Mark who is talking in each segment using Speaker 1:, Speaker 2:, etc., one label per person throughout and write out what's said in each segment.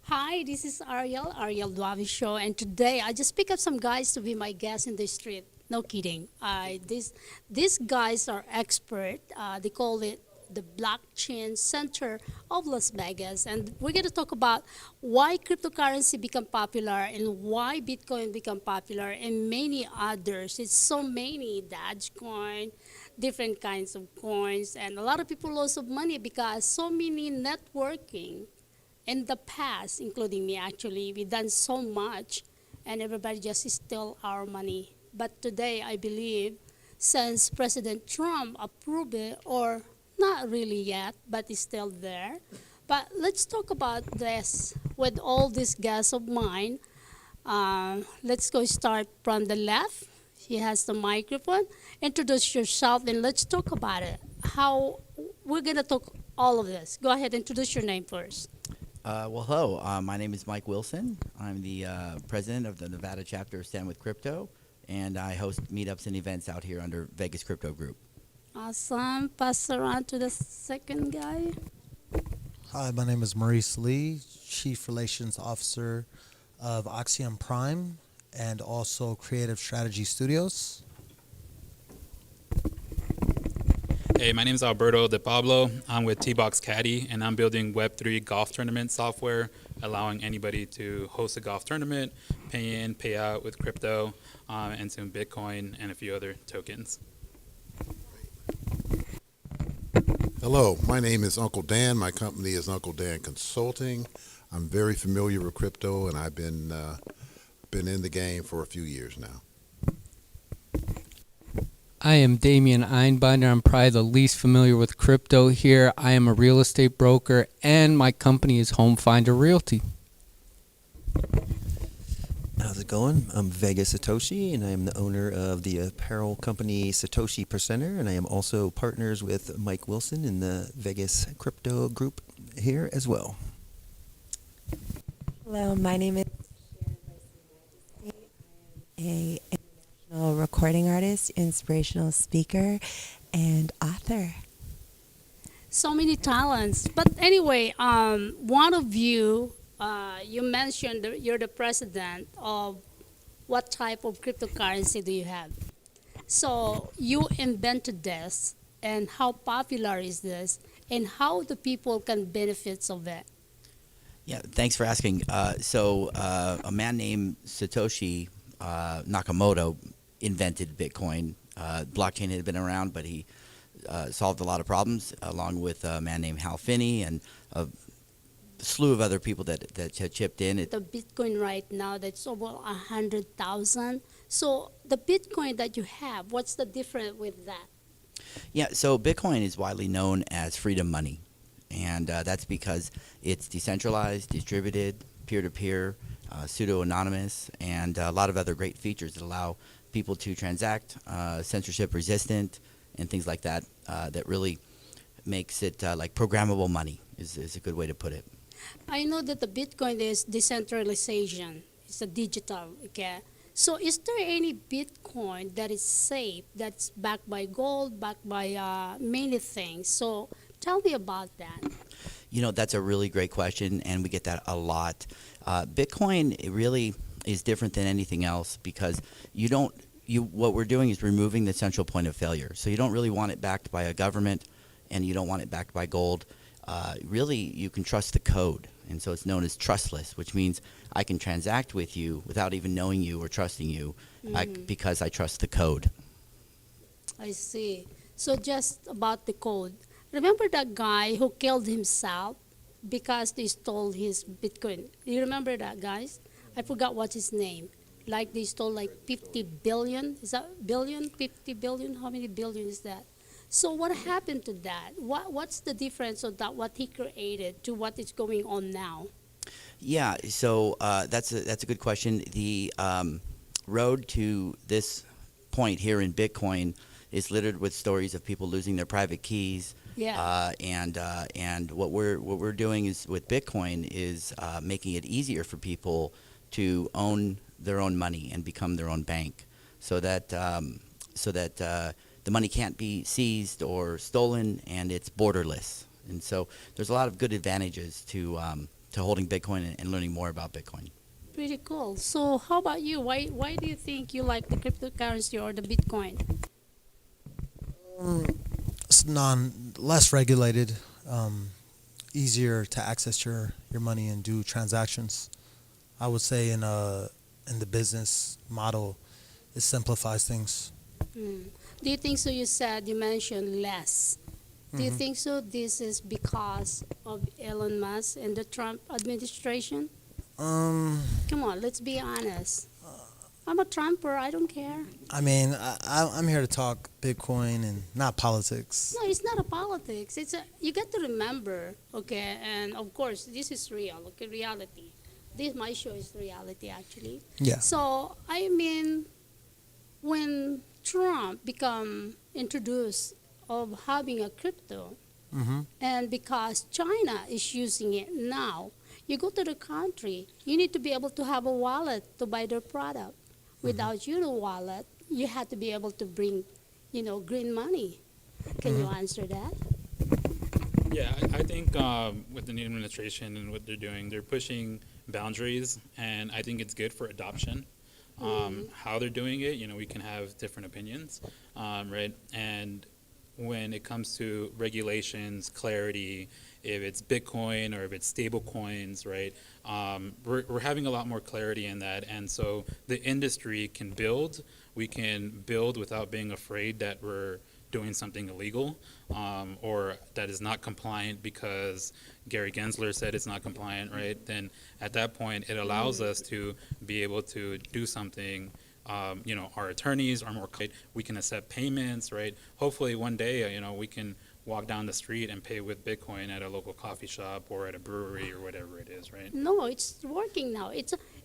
Speaker 1: Hi, this is Arielle Duane Show, and today I just pick up some guys to be my guests in the street. No kidding. These guys are expert. They call it the blockchain center of Las Vegas, and we're going to talk about why cryptocurrency become popular and why Bitcoin become popular and many others. It's so many Dogecoin, different kinds of coins, and a lot of people lost of money because so many networking in the past, including me actually, we done so much and everybody just steal our money. But today, I believe, since President Trump approved it, or not really yet, but it's still there. But let's talk about this with all these guests of mine. Let's go start from the left. He has the microphone. Introduce yourself and let's talk about it. How we're gonna talk all of this. Go ahead, introduce your name first.
Speaker 2: Hello. My name is Mike Wilson. I'm the president of the Nevada chapter of Stand With Crypto, and I host meetups and events out here under Vegas Crypto Group.
Speaker 1: Awesome. Pass around to the second guy.
Speaker 3: Hi, my name is Maurice Lee, Chief Relations Officer of Oxyum Prime and also Creative Strategy Studios.
Speaker 4: Hey, my name is Alberto De Pablo. I'm with T-Box Caddy, and I'm building Web3 golf tournament software, allowing anybody to host a golf tournament, pay in, pay out with crypto, and some Bitcoin and a few other tokens.
Speaker 5: Hello, my name is Uncle Dan. My company is Uncle Dan Consulting. I'm very familiar with crypto, and I've been in the game for a few years now.
Speaker 6: I am Damian Einbinder. I'm probably the least familiar with crypto here. I am a real estate broker, and my company is Home Finder Realty.
Speaker 7: How's it going? I'm Vegas Satoshi, and I am the owner of the apparel company Satoshi Percenter, and I am also partners with Mike Wilson in the Vegas Crypto Group here as well.
Speaker 8: Hello, my name is a international recording artist, inspirational speaker, and author.
Speaker 1: So many talents. But anyway, one of you, you mentioned that you're the president of what type of cryptocurrency do you have? So you invented this, and how popular is this, and how the people can benefit of it?
Speaker 2: Yeah, thanks for asking. A man named Satoshi Nakamoto invented Bitcoin. Blockchain had been around, but he solved a lot of problems, along with a man named Hal Finney and a slew of other people that had chipped in.
Speaker 1: The Bitcoin right now, that's over 100,000. So the Bitcoin that you have, what's the difference with that?
Speaker 2: Yeah, so Bitcoin is widely known as freedom money, and that's because it's decentralized, distributed, peer-to-peer, pseudo-anonymous, and a lot of other great features that allow people to transact, censorship-resistant, and things like that, that really makes it like programmable money is a good way to put it.
Speaker 1: I know that the Bitcoin is decentralization. It's a digital, okay? So is there any Bitcoin that is safe, that's backed by gold, backed by many things? So tell me about that.
Speaker 2: You know, that's a really great question, and we get that a lot. Bitcoin, it really is different than anything else because what we're doing is removing the central point of failure. So you don't really want it backed by a government, and you don't want it backed by gold. Really, you can trust the code, and so it's known as trustless, which means I can transact with you without even knowing you or trusting you because I trust the code.
Speaker 1: I see. So just about the code. Remember that guy who killed himself because they stole his Bitcoin? You remember that, guys? I forgot what's his name. Like they stole like 50 billion. Is that billion? 50 billion? How many billion is that? So what happened to that? What's the difference of that, what he created to what is going on now?
Speaker 2: Yeah, so that's a good question. The road to this point here in Bitcoin is littered with stories of people losing their private keys.
Speaker 1: Yeah.
Speaker 2: And what we're doing is with Bitcoin is making it easier for people to own their own money and become their own bank, so that the money can't be seized or stolen, and it's borderless. And so there's a lot of good advantages to to holding Bitcoin and learning more about Bitcoin.
Speaker 1: Pretty cool. So how about you? Why do you think you like the cryptocurrency or the Bitcoin?
Speaker 3: It's less regulated, easier to access your money and do transactions. I would say in the business model, it simplifies things.
Speaker 1: Do you think so? You mentioned less. Do you think so? This is because of Elon Musk and the Trump administration? Come on, let's be honest. I'm a Trumper. I don't care.
Speaker 3: I mean, I'm here to talk Bitcoin and not politics.
Speaker 1: No, it's not a politics. You get to remember, okay, and of course this is real, okay, reality. This my show is reality actually.
Speaker 3: Yeah.
Speaker 1: So I mean, when Trump become introduced of having a crypto, and because China is using it now, you go to the country, you need to be able to have a wallet to buy their product. Without your wallet, you have to be able to bring, green money. Can you answer that?
Speaker 4: Yeah, I think with the new administration and what they're doing, they're pushing boundaries, and I think it's good for adoption. How they're doing it, we can have different opinions, right? And when it comes to regulations, clarity, if it's Bitcoin or if it's stable coins, right? We're having a lot more clarity in that. And so the industry can build. We can build without being afraid that we're doing something illegal or that is not compliant because Gary Gensler said it's not compliant, right? Then at that point, it allows us to be able to do something. Our attorneys are more, we can accept payments, right? Hopefully one day, we can walk down the street and pay with Bitcoin at a local coffee shop or at a brewery or whatever it is, right?
Speaker 1: No, it's working now.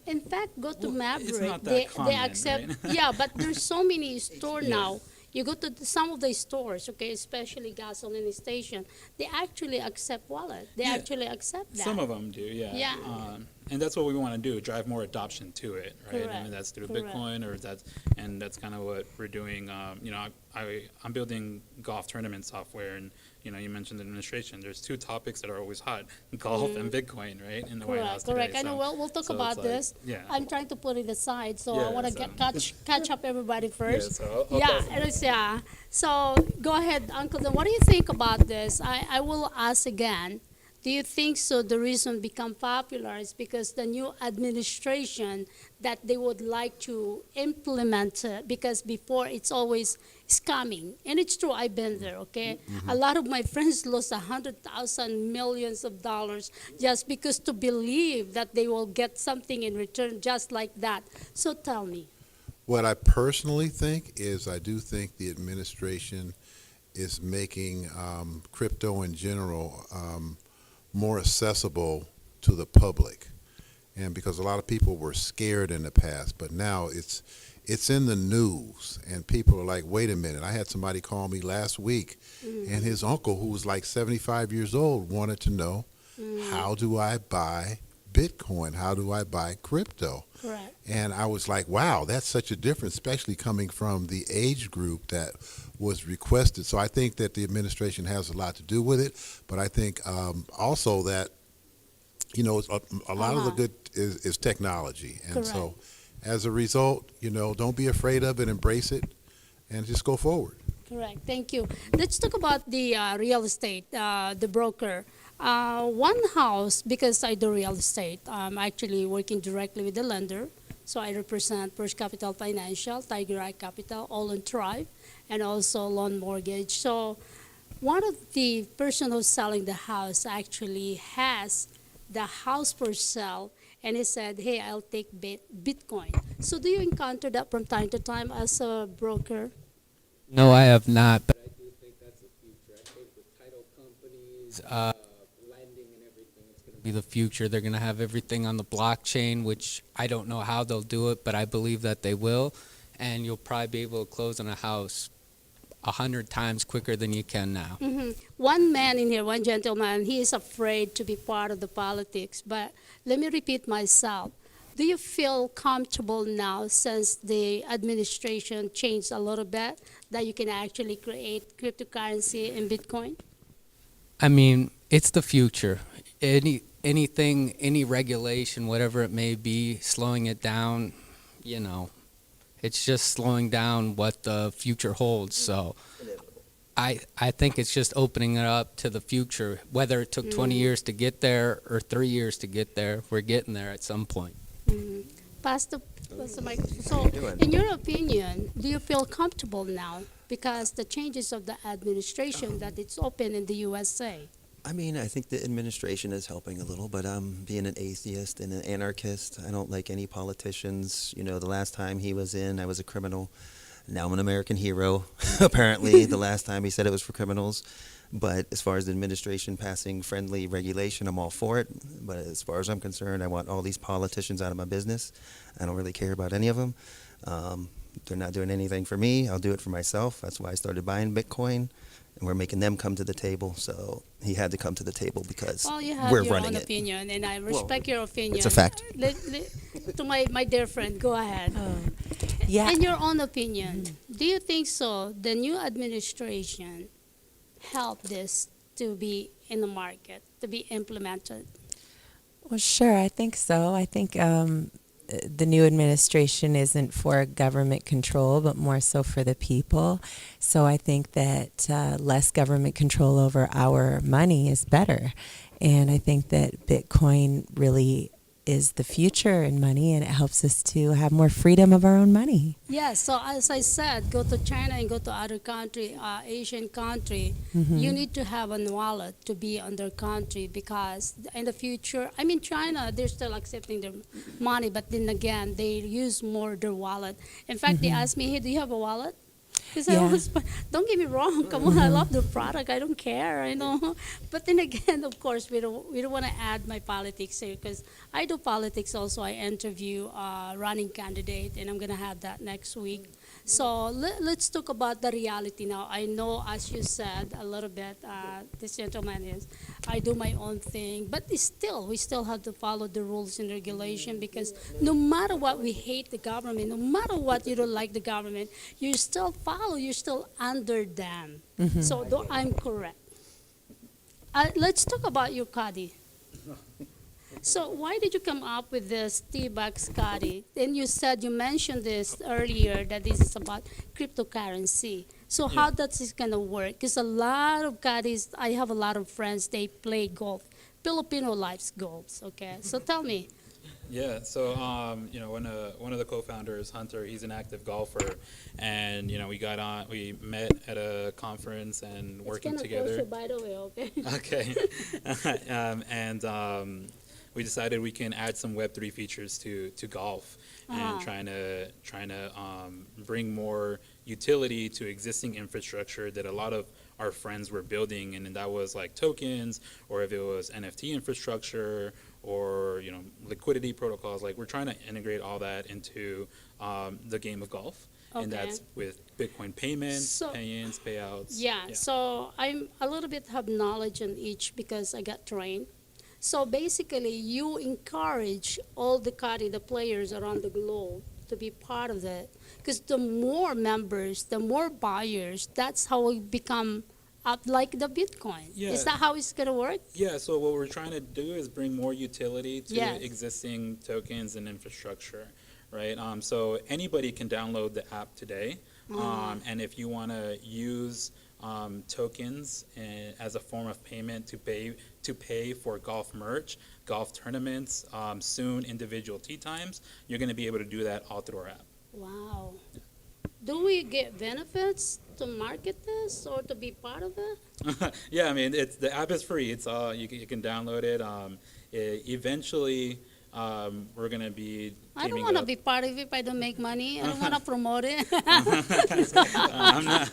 Speaker 1: In fact, go to Maverick.
Speaker 4: It's not that
Speaker 1: they
Speaker 4: common,
Speaker 1: accept.
Speaker 4: right?
Speaker 1: Yeah, but there's so many stores now. You go to some of the stores, okay, especially gasoline station. They actually accept wallet. They
Speaker 4: Yeah.
Speaker 1: actually accept that.
Speaker 4: Some of them do, yeah.
Speaker 1: Yeah.
Speaker 4: And that's what we want to do, drive more adoption to it, right?
Speaker 1: Correct.
Speaker 4: And that's through
Speaker 1: Correct.
Speaker 4: Bitcoin, that's kind of what we're doing. I'm building golf tournament software, and you mentioned the administration. There's two topics that are always hot: golf and Bitcoin, right? In the White House
Speaker 1: Correct.
Speaker 4: today.
Speaker 1: I know.
Speaker 4: So-
Speaker 1: We'll talk
Speaker 4: so
Speaker 1: about
Speaker 4: it's like-
Speaker 1: this.
Speaker 4: Yeah.
Speaker 1: I'm trying to put it aside, so I
Speaker 4: Yeah,
Speaker 1: want to
Speaker 4: so-
Speaker 1: catch up everybody first.
Speaker 4: so I'll
Speaker 1: yeah,
Speaker 4: pass it.
Speaker 1: it is, yeah. So go ahead, Uncle. Then what do you think about this? I will ask again. Do you think so? The reason become popular is because the new administration that they would like to implement because before it's always scamming, and it's true. I've been there. Okay, a lot of my friends lost 100,000 millions of dollars just because to believe that they will get something in return, just like that. So tell me.
Speaker 5: What I personally think is I do think the administration is making crypto in general more accessible to the public. And because a lot of people were scared in the past, but now it's in the news and people are like, wait a minute. I had somebody call me last week and his uncle, who was like 75 years old, wanted to know, how do I buy Bitcoin? How do I buy crypto?
Speaker 1: Correct.
Speaker 5: And I was like, wow, that's such a difference, especially coming from the age group that was requested. So I think that the administration has a lot to do with it. But I think also that, a lot of the good is technology. And so as a result, don't be afraid of it, embrace it, and just go forward.
Speaker 1: Correct. Thank you. Let's talk about the real estate, the broker. One house, because I do real estate, I'm actually working directly with the lender. So I represent First Capital Financial, Tiger Eye Capital, All on Thrive, and also Loan Mortgage. So one of the person who's selling the house actually has the house for sale, and he said, hey, I'll take Bitcoin. So do you encounter that from time to time as a broker?
Speaker 6: No, I have not, but I do think that's the future. I think with title companies, lending and everything, it's going to be the future. They're going to have everything on the blockchain, which I don't know how they'll do it, but I believe that they will. And you'll probably be able to close on a house 100 times quicker than you can now.
Speaker 1: One man in here, one gentleman, he is afraid to be part of the politics. But let me repeat myself. Do you feel comfortable now, since the administration changed a little bit, that you can actually create cryptocurrency in Bitcoin?
Speaker 6: I mean, it's the future. anything, any regulation, whatever it may be, slowing it down, you know, it's just slowing down what the future holds. So I think it's just opening it up to the future. Whether it took 20 years to get there or 3 years to get there, we're getting there at some point.
Speaker 1: Pastor Mike, so in your opinion, do you feel comfortable now because the changes of the administration that it's open in the USA?
Speaker 7: I mean, I think the administration is helping a little, but being an atheist and an anarchist, I don't like any politicians. You know, the last time he was in, I was a criminal. Now I'm an American hero, apparently. The last time he said it was for criminals. But as far as the administration passing friendly regulation, I'm all for it. But as far as I'm concerned, I want all these politicians out of my business. I don't really care about any of them. They're not doing anything for me. I'll do it for myself. That's why I started buying Bitcoin. And we're making them come to the table. So he had to come to the table because
Speaker 1: Well, you have
Speaker 7: we're
Speaker 1: your
Speaker 7: running
Speaker 1: own
Speaker 7: it.
Speaker 1: opinion, and I respect your opinion.
Speaker 7: It's a fact.
Speaker 1: To my dear friend, go ahead.
Speaker 8: Yeah.
Speaker 1: In your own opinion, do you think so? The new administration helped this to be in the market, to be implemented?
Speaker 8: Well, sure, I think so. I think the new administration isn't for government control, but more so for the people. So I think that less government control over our money is better. And I think that Bitcoin really is the future in money, and it helps us to have more freedom of our own money.
Speaker 1: Yes, so as I said, go to China and go to other country, Asian country, you need to have a wallet to be on their country because in the future, I mean China, they're still accepting their money, but then again, they use more their wallet. In fact, they asked me, hey, do you have a wallet? Because I
Speaker 8: Yeah.
Speaker 1: always, don't get me wrong, come on, I love the product, I don't care, you know. But then again, of course, we don't want to add my politics here because I do politics also. I interview running candidate, and I'm gonna have that next week. So let's talk about the reality now. I know, as you said a little bit, this gentleman is, I do my own thing, but it's still, we still have to follow the rules and regulation because no matter what we hate the government, no matter what you don't like the government, you still follow, you're still under them. So I'm correct. Let's talk about your Kadi. So why did you come up with this T-Bucks Kadi? And you said, you mentioned this earlier, that this is about cryptocurrency. So how does this gonna work? Because a lot of Kadis, I have a lot of friends, they play golf. Filipino likes golf, okay? So tell me.
Speaker 4: Yeah, so you know, one of the co-founders, Hunter, he's an active golfer, and you know, we met at a conference and working
Speaker 1: It's
Speaker 4: together.
Speaker 1: gonna by the way, okay?
Speaker 4: Okay, and we decided we can add some Web3 features to golf, and trying to bring more utility to existing infrastructure that a lot of our friends were building, and that was like tokens, or if it was NFT infrastructure, or you know, liquidity protocols. Like, we're trying to integrate all that into the game of golf, and
Speaker 1: Okay.
Speaker 4: that's with Bitcoin payments,
Speaker 1: So-
Speaker 4: pay-ins, payouts.
Speaker 1: Yeah, so I'm a little bit have knowledge on each because I got trained. So basically, you encourage all the Kadi, the players around the globe, to be part of it. Because the more members, the more buyers, that's how we become up like the Bitcoin.
Speaker 4: Yeah.
Speaker 1: Is that how it's going to work?
Speaker 4: Yeah, so what we're trying to do is bring more utility to
Speaker 1: Yes.
Speaker 4: existing tokens and infrastructure, right? So anybody can download the app today, and if you want to use tokens as a form of payment to pay for golf merch, golf tournaments, soon individual tee times, you're going to be able to do that all through our app.
Speaker 1: Wow. Do we get benefits to market this or to be part of it?
Speaker 4: Yeah, I mean, the app is free. It's you can download it. Eventually, we're gonna be.
Speaker 1: I don't
Speaker 4: teaming
Speaker 1: want to
Speaker 4: up.
Speaker 1: be part of it if I don't make money. I don't want to promote it.
Speaker 4: I'm not.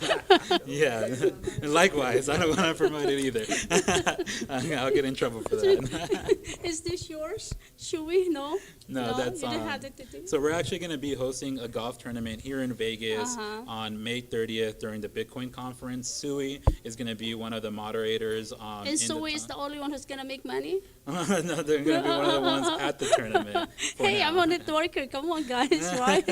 Speaker 4: Yeah, likewise, I don't want to promote it either. I'll get in trouble for that.
Speaker 1: Is this yours? Should we? No.
Speaker 4: No, that's
Speaker 1: you didn't have it to do.
Speaker 4: So we're actually going to be hosting a golf tournament here in Vegas on May 30th during the Bitcoin conference. Sui is going to be one of the moderators.
Speaker 1: And so is the only one who's gonna make money?
Speaker 4: No, they're going to be one of the ones at the tournament. for
Speaker 1: Hey,
Speaker 4: now.
Speaker 1: I'm on it networker. Come on, guys, right?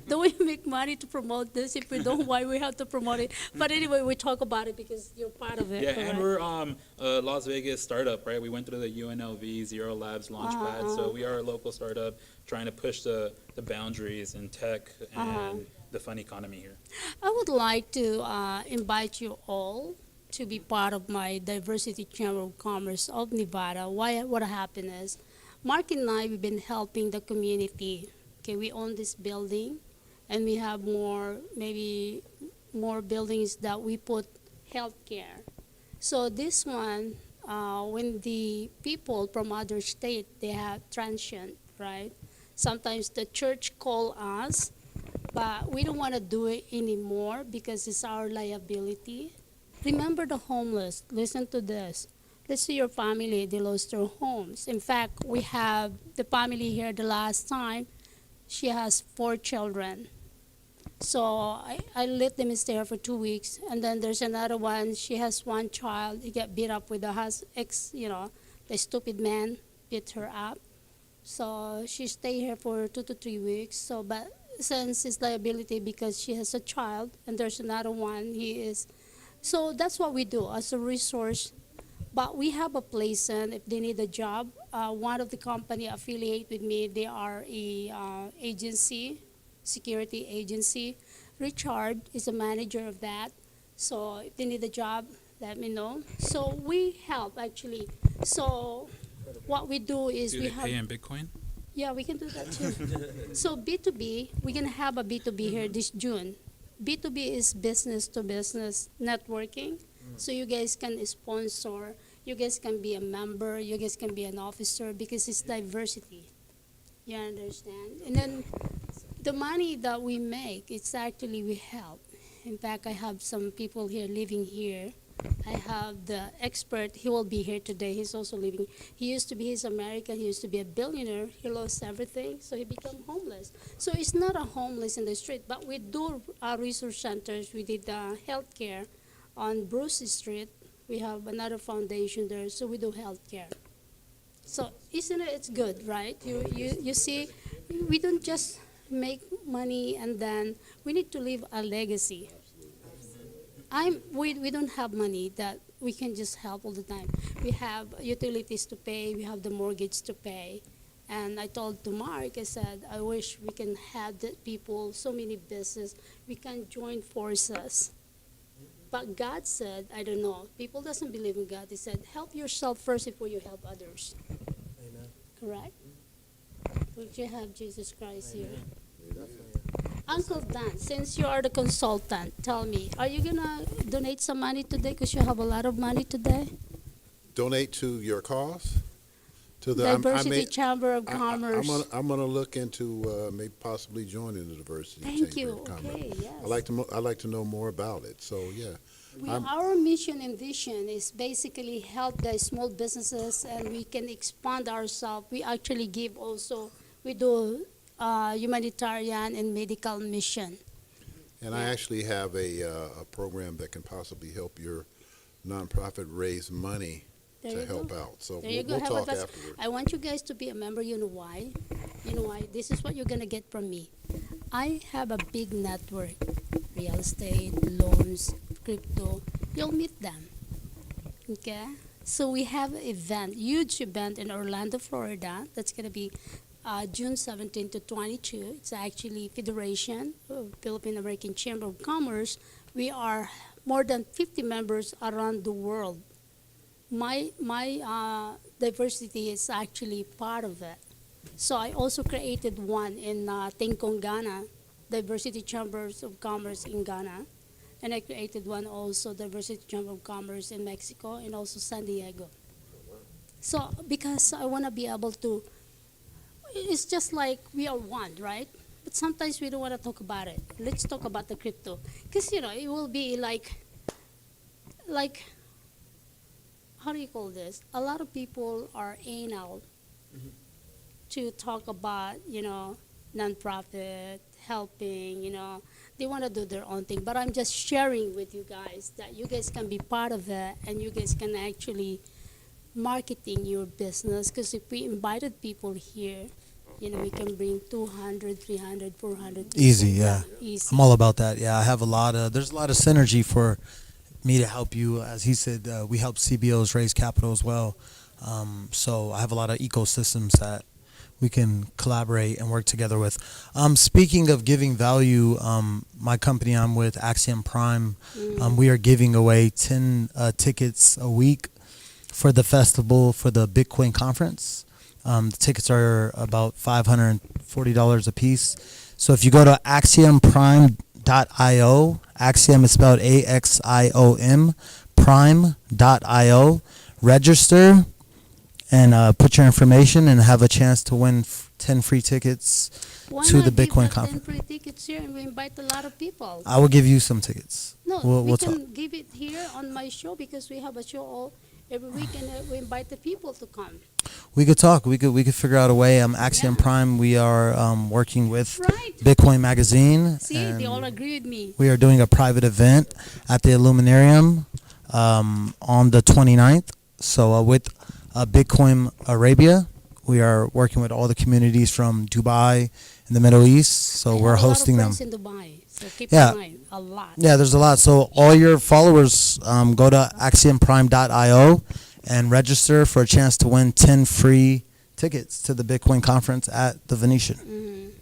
Speaker 1: Don't we make money to promote this? If we don't, why we have to promote it? But anyway, we talk about it because you're part of it.
Speaker 4: Yeah,
Speaker 1: correct?
Speaker 4: and we're a Las Vegas startup, right? We went through the UNLV Zero Labs Launchpad, so we are a local startup trying to push the boundaries in tech and the fun economy here.
Speaker 1: I would like to invite you all to be part of my Diversity Chamber of Commerce of Nevada. Why? What happened is, Mark and I, we've been helping the community. Okay, we own this building, and we have maybe more buildings that we put healthcare. So this one, when the people from other state, they have transient, right? Sometimes the church call us, but we don't want to do it anymore because it's our liability. Remember the homeless. Listen to this. Let's see your family, they lost their homes. In fact, we have the family here the last time. She has 4 children. So I let them stay here for 2 weeks. And then there's another one. She has 1 child. He got beat up with the stupid man beat her up. So she stayed here for 2 to 3 weeks. So, but since it's liability because she has a child, and there's another one, so that's what we do as a resource. But we have a place, and if they need a job, one of the company affiliate with me, they are a agency, security agency. Richard is a manager of that. So if they need a job, let me know. So we help actually. So what we do is
Speaker 4: Do
Speaker 1: we
Speaker 4: they
Speaker 1: have.
Speaker 4: pay in Bitcoin?
Speaker 1: Yeah, we can do that too. So B2B, we're gonna have a B2B here this June. B2B is business to business networking. So you guys can sponsor, you guys can be a member, you guys can be an officer because it's diversity. You understand? And then the money that we make, it's actually we help. In fact, I have some people here living here. I have the expert, he will be here today. He's also living. He's American, he used to be a billionaire. He lost everything, so he became homeless. So it's not a homeless in the street, but we do resource centers. We did healthcare on Bruce Street. We have another foundation there, so we do healthcare. So isn't it, it's good, right? You see, we don't just make money and then we need to leave a legacy. We don't have money that we can just help all the time. We have utilities to pay, we have the mortgage to pay. And I told to Mark, I said, I wish we can have the people, so many business, we can join forces. But God said, I don't know, people doesn't believe in God. He said, help yourself first before you help others.
Speaker 3: Amen.
Speaker 1: Correct? Would you have Jesus Christ here? Uncle Dan, since you are the consultant, tell me, are you going to donate some money today because you have a lot of money today?
Speaker 5: Donate to your cause? To the
Speaker 1: Diversity Chamber of Commerce.
Speaker 5: I'm gonna look into maybe possibly joining the Diversity
Speaker 1: Thank
Speaker 5: Chamber
Speaker 1: you.
Speaker 5: of Commerce.
Speaker 1: Okay, yes.
Speaker 5: I'd like to know more about it. So yeah,
Speaker 1: Our mission and vision is basically help the small businesses, and we can expand ourselves. We actually give also, we do humanitarian and medical mission.
Speaker 5: and I actually have a program that can possibly help your nonprofit raise money
Speaker 1: There
Speaker 5: to
Speaker 1: you
Speaker 5: help
Speaker 1: go.
Speaker 5: out. So
Speaker 1: There you
Speaker 5: we'll
Speaker 1: go.
Speaker 5: talk
Speaker 1: That's-
Speaker 5: afterwards.
Speaker 1: I want you guys to be a member. You know why? You know why? This is what you're gonna get from me. I have a big network, real estate, loans, crypto. You'll meet them. Okay. So we have an event, huge event in Orlando, Florida. That's gonna be June 17 to 22. It's actually Federation of Philippine American Chamber of Commerce. We are more than 50 members around the world. My diversity is actually part of it. So I also created one in Tengkong, Ghana, Diversity Chambers of Commerce in Ghana. And I created one also, Diversity Chamber of Commerce in Mexico and also San Diego. So because I want to be able to, it's just like we are one, right? But sometimes we don't want to talk about it. Let's talk about the crypto. Because, it will be like, how do you call this? A lot of people are anal to talk about, nonprofit, helping, they want to do their own thing. But I'm just sharing with you guys that you guys can be part of it and you guys can actually marketing your business. Because if we invited people here, You know, we can bring 200, 300, 400 people.
Speaker 3: Easy, yeah.
Speaker 1: Easy.
Speaker 3: I'm all about that. Yeah, I have there's a lot of synergy for me to help you. As he said, we help CBOs raise capital as well. So I have a lot of ecosystems that we can collaborate and work together with. Speaking of giving value, my company I'm with, Axiom Prime, we are giving away 10 tickets a week for the festival for the Bitcoin conference. The tickets are about $540 a piece. So if you go to axiomprime.io, Axiom is spelled AXIOM, prime.io, register and put your information and have a chance to win 10 free tickets
Speaker 1: Why
Speaker 3: to
Speaker 1: not
Speaker 3: the
Speaker 1: give
Speaker 3: Bitcoin
Speaker 1: that 10
Speaker 3: conference.
Speaker 1: free tickets here and we invite a lot of people?
Speaker 3: I will give you some tickets.
Speaker 1: No,
Speaker 3: We'll
Speaker 1: we
Speaker 3: talk.
Speaker 1: can give it here on my show because we have a show every week and we invite the people to come.
Speaker 3: We could talk. We could figure out a way. Axiom
Speaker 1: Yeah.
Speaker 3: Prime. We are working with
Speaker 1: Right.
Speaker 3: Bitcoin Magazine.
Speaker 1: See,
Speaker 3: and
Speaker 1: they all agree with me.
Speaker 3: we are doing a private event at the Illuminarium on the 29th. So with Bitcoin Arabia, we are working with all the communities from Dubai and the Middle East. So
Speaker 1: I
Speaker 3: we're
Speaker 1: have a lot of
Speaker 3: hosting them.
Speaker 1: friends in Dubai, so keep
Speaker 3: Yeah.
Speaker 1: in mind, a lot.
Speaker 3: Yeah, there's a lot. So all your followers, go to axiomprime.io and register for a chance to win 10 free tickets to the Bitcoin conference at the Venetian.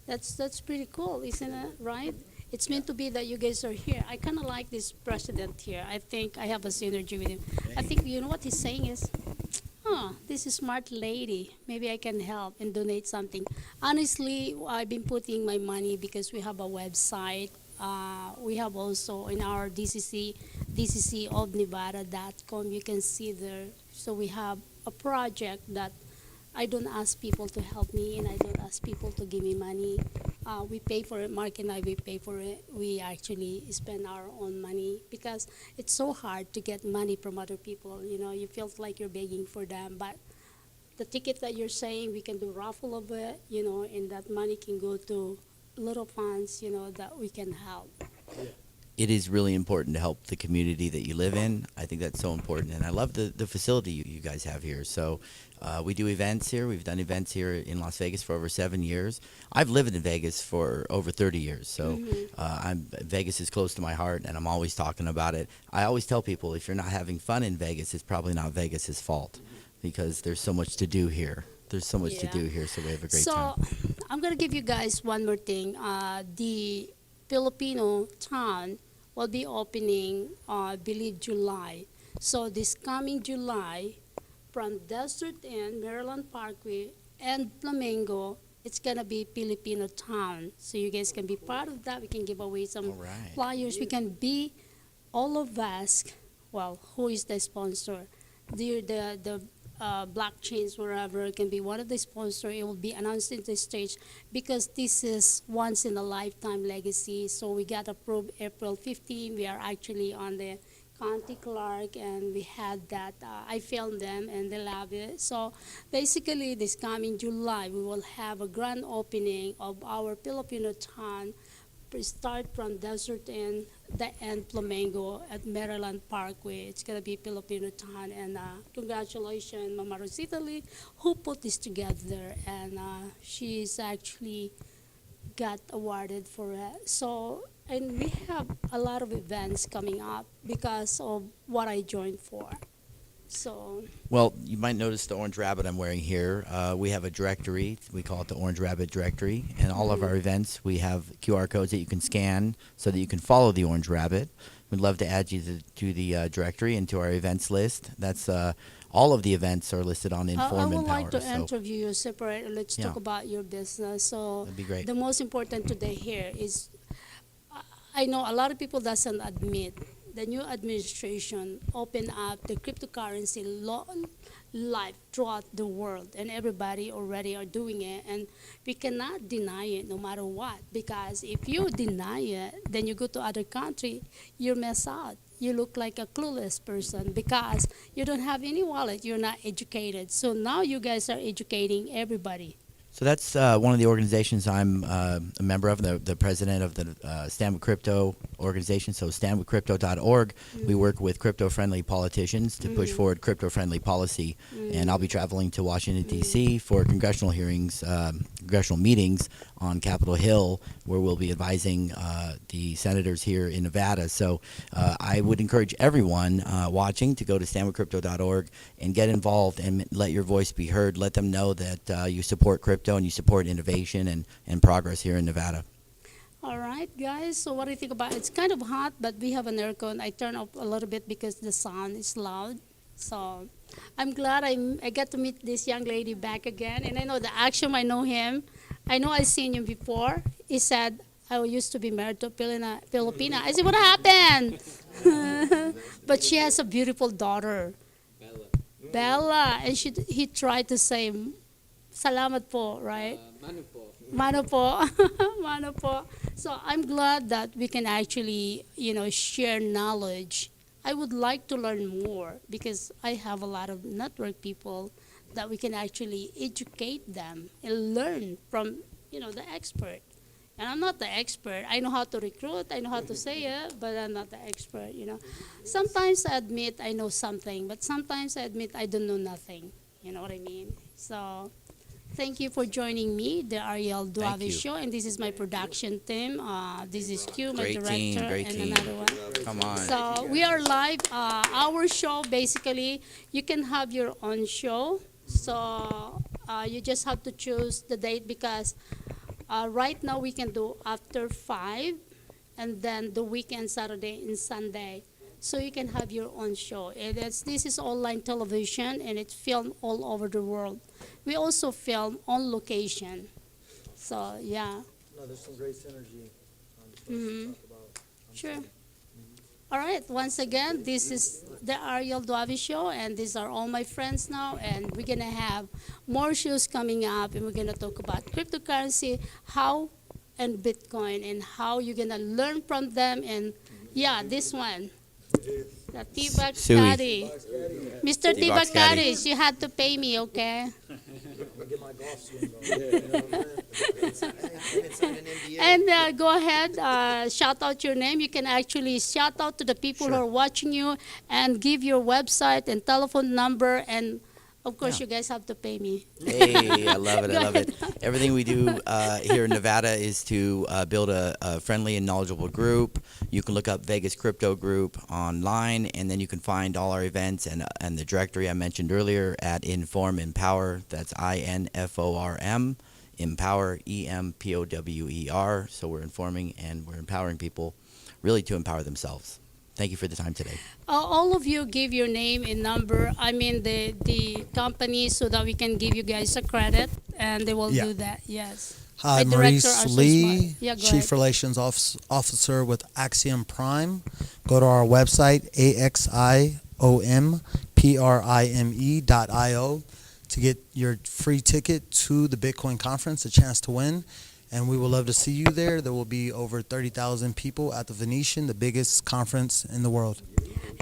Speaker 1: That's pretty cool, isn't it? Right? It's meant to be that you guys are here. I kind of like this president here. I think I have a synergy with him. I think you know what he's saying is, this is smart lady. Maybe I can help and donate something. Honestly, I've been putting my money because we have a website. We have also in our dccofnevada.com. You can see there. So we have a project that I don't ask people to help me and I don't ask people to give me money. We pay for it. Mark and I, we pay for it. We actually spend our own money because it's so hard to get money from other people. You know, you feel like you're begging for them. But the ticket that you're saying, we can do raffle of it, you know, and that money can go to little funds, you know, that we can help.
Speaker 2: It is really important to help the community that you live in. I think that's so important, and I love the facility you guys have here. So we do events here. We've done events here in Las Vegas for over 7 years. I've lived in Vegas for over 30 years, so Vegas is close to my heart, and I'm always talking about it. I always tell people, if you're not having fun in Vegas, it's probably not Vegas's fault, because there's so much to do here. There's so much to
Speaker 1: Yeah.
Speaker 2: do here, so we have a great
Speaker 1: So
Speaker 2: time.
Speaker 1: I'm going to give you guys one more thing. The Filipino town will be opening, I believe, July. So this coming July, from Desert Inn, Maryland Parkway, and Flamingo, it's going to be Filipino town. So you guys can be part of that. We can give away some
Speaker 2: All right.
Speaker 1: flyers. We can be, all of us, well, who is the sponsor? The blockchains, wherever, can be one of the sponsors. It will be announced in the stage because this is once in a lifetime legacy. So we got approved April 15. We are actually on the county clerk and we had that. I filmed them and they love it. So basically this coming July, we will have a grand opening of our Filipino town. Start from Desert Inn, the end Flamingo at Maryland Parkway. It's gonna be Filipino town, and congratulations, Mama Rosita Lee, who put this together, and she's actually got awarded for it. So, and we have a lot of events coming up because of what I joined for. So,
Speaker 2: Well, you might notice the orange rabbit I'm wearing here. We have a directory. We call it the Orange Rabbit Directory. And all of our events, we have QR codes that you can scan so that you can follow the Orange Rabbit. We'd love to add you to the directory and to our events list. That's all of the events are listed on
Speaker 1: I
Speaker 2: Inform
Speaker 1: would
Speaker 2: and
Speaker 1: like
Speaker 2: Power.
Speaker 1: to
Speaker 2: So
Speaker 1: interview you separate. Let's talk
Speaker 2: Yeah.
Speaker 1: about your business. So,
Speaker 2: that'd be great.
Speaker 1: the most important today here is I know a lot of people doesn't admit the new administration opened up the cryptocurrency life throughout the world, and everybody already are doing it, and we cannot deny it no matter what, because if you deny it, then you go to other country, you mess out. You look like a clueless person because you don't have any wallet, you're not educated. So now you guys are educating everybody.
Speaker 2: So that's one of the organizations I'm a member of, the president of the Stand with Crypto organization. So standwithcrypto.org. We work with crypto-friendly politicians to push forward crypto-friendly policy. And I'll be traveling to Washington, D.C. for congressional hearings, congressional meetings on Capitol Hill, where we'll be advising the senators here in Nevada. So I would encourage everyone watching to go to standwithcrypto.org and get involved and let your voice be heard. Let them know that you support crypto and you support innovation and progress here in Nevada.
Speaker 1: All right, guys. So what do you think about it? It's kind of hot, but we have an aircon. I turn up a little bit because the sound is loud. So I'm glad I get to meet this young lady back again. And I know the action. I know him. I know I've seen him before. He said, I used to be married to a Filipina. I said, what happened? But she has a beautiful daughter. Bella. And he tried to say, salamat po, right? Mano po. Mano po. So I'm glad that we can actually, share knowledge. I would like to learn more because I have a lot of network people that we can actually educate them and learn from, the expert. And I'm not the expert. I know how to recruit. I know how to say it, but I'm not the expert, Sometimes I admit I know something, but sometimes I admit I don't know nothing. You know what I mean? So thank you for joining me, the Arielle
Speaker 2: Thank you.
Speaker 1: Duave Show, and this is my production team. This is Q, my
Speaker 2: Great
Speaker 1: director,
Speaker 2: team, great
Speaker 1: and
Speaker 2: team.
Speaker 1: another one.
Speaker 2: Come on.
Speaker 1: So we are live. Our show, basically, you can have your own show. So you just have to choose the date because right now we can do after 5 and then the weekend, Saturday and Sunday. So you can have your own show. This is online television and it's filmed all over the world. We also film on location. So, yeah.
Speaker 3: No, there's some great synergy
Speaker 1: Mhm. Sure. All right. Once again, this is the Arielle Duave Show, and these are all my friends now. And we're gonna have more shows coming up, and we're gonna talk about cryptocurrency, how and Bitcoin, and how you're gonna learn from them. And yeah, this one, the T-Bag
Speaker 2: Suey.
Speaker 1: Caddy, Mr.
Speaker 2: T-Box
Speaker 1: T-Bag
Speaker 2: Caddy.
Speaker 1: Caddy, you had to pay me, okay?
Speaker 3: get my golf swing going.
Speaker 1: And go ahead, shout out your name. You can actually shout out to the people who are watching you and give your website and telephone number. And of course, you guys have to pay me.
Speaker 2: Hey, I love it. I
Speaker 1: Go
Speaker 2: love it. Everything we do here in Nevada is to build a friendly and knowledgeable group. You can look up Vegas Crypto Group online, and then you can find all our events and the directory I mentioned earlier at Inform Empower. That's INFORM, Empower, EMPOWER. So we're informing and we're empowering people really to empower themselves. Thank you for the time today.
Speaker 1: All of you give your name and number. I mean the company so that we can give you guys a credit, and they will
Speaker 3: Yeah.
Speaker 1: do that. Yes.
Speaker 3: Hi,
Speaker 1: My director
Speaker 3: Maurice
Speaker 1: are so
Speaker 3: Lee,
Speaker 1: smart. Yeah, go
Speaker 3: Chief
Speaker 1: ahead.
Speaker 3: Relations Officer with Axiom Prime. Go to our website, AXIOMPRIME.io, to get your free ticket to the Bitcoin conference, a chance to win. And we would love to see you there. There will be over 30,000 people at the Venetian, the biggest conference in the world.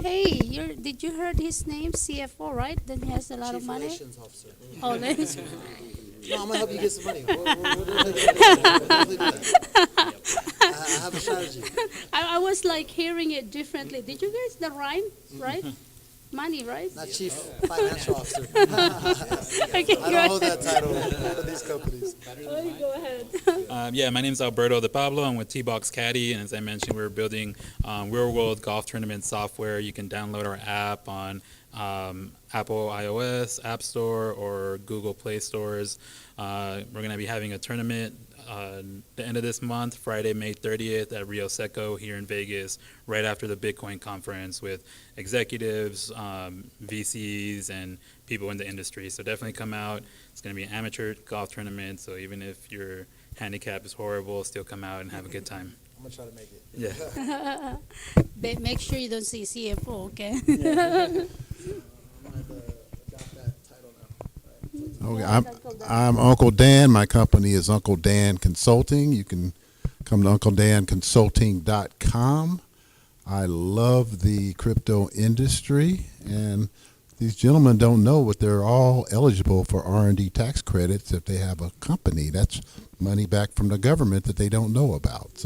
Speaker 1: Hey, did you heard his name? CFO, right? Then he has a lot of money.
Speaker 3: Officer.
Speaker 1: Oh, let me-
Speaker 3: No, I'm gonna help you get some money. I have a strategy.
Speaker 1: I was like hearing it differently. Did you guys the rhyme, right? Money, right?
Speaker 3: Not Chief Financial Officer.
Speaker 1: Okay,
Speaker 3: I don't hold
Speaker 1: good.
Speaker 3: that title for these companies.
Speaker 1: Go ahead.
Speaker 4: Yeah, my name's Alberto De Pablo. I'm with T-Box Caddy, and as I mentioned, we're building real-world golf tournament software. You can download our app on Apple iOS App Store or Google Play Stores. We're going to be having a tournament the end of this month, Friday, May 30th at Rio Seco here in Vegas, right after the Bitcoin conference with executives, VCs, and people in the industry. So definitely come out. It's going to be an amateur golf tournament, so even if your handicap is horrible, still come out and have a good time.
Speaker 3: I'm gonna try to make it.
Speaker 4: Yeah.
Speaker 1: Make sure you don't see CFO, okay?
Speaker 3: I'm gonna adopt that title now.
Speaker 5: Okay, I'm Uncle Dan. My company is Uncle Dan Consulting. You can come to UncleDanConsulting.com. I love the crypto industry, and these gentlemen don't know, but they're all eligible for R&D tax credits if they have a company. That's money back from the government that they don't know about. So